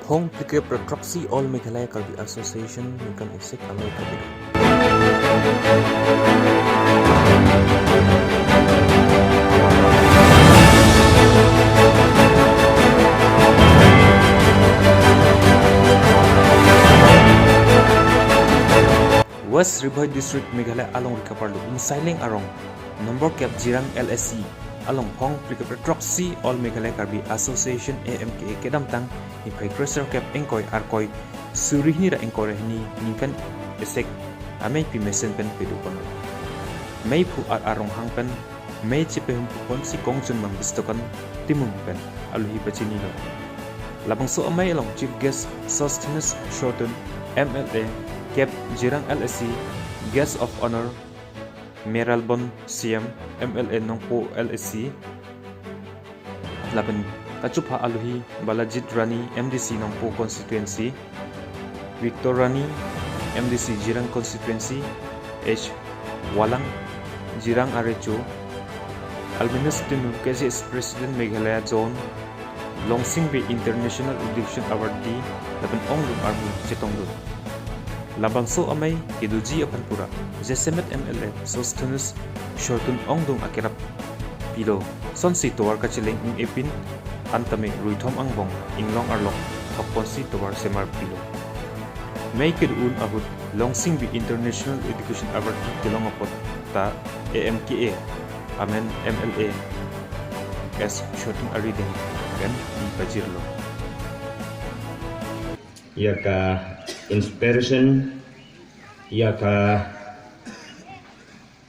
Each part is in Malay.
Phong proxy All Meghalaya Karbi Association ningkan isek amei kapedo. West Ri-Bhoi District Meghalaya alongri kaparlo Umsaliang Arong nomor cap Jirang LAC along Phong proxy All Meghalaya Karbi Association AMKA kedamtang niphai cap Arkoi surihni ra engkorehni ningkan isek ameipi mesenpen pedo ponlo Meiphu RR Ronghang pen mei chepahemphu ponsi Kongchunbang Bistokan Timung pen alohi pachini lo labangso amei along Chief Guest Sosthenes Sohtun MLA Cap Jirang LAC Guest of Honor Meralbon CM MLA Nongpo LAC laban kachupha alohi balajit Ranee MDC Nongpo Constituency Victor Ranee MDC Jirang Constituency H.Wahlang Jirang Recho Albinus Timung KCS President Meghalaya Zone Longsingbe International Education Awardee laban onglung army chetonglu labangso amei keduji apanpura Jesemet MLA Sosthenes Sohtun ongdung akirap pilo sonsi towar kachiling epin antame ruithom angbong inglong arlok ponsi towar semar pilo mei kedun ahut longsingbi International Education Award tilongopot ta AMKA amen MLA S Sohtun ariding kan di pajirlo yaka inspiration yaka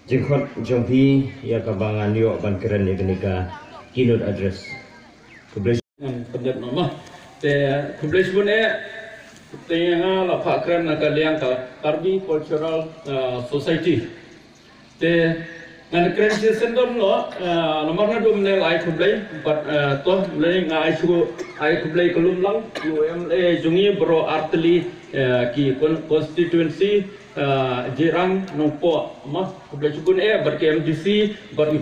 jengkot jompi yaka bangan yo ban keren ni kenika keynote address publish pendet nama te publish pun te nga la pha kren na kaliang ka Karbi Cultural Society te ngan kren si sendom lo nomor na dum ne ai publish but to le nga ai publish kolum lang UMLA jungi bro artli ki constituency Jirang nompo mas publish pun berke MDC ber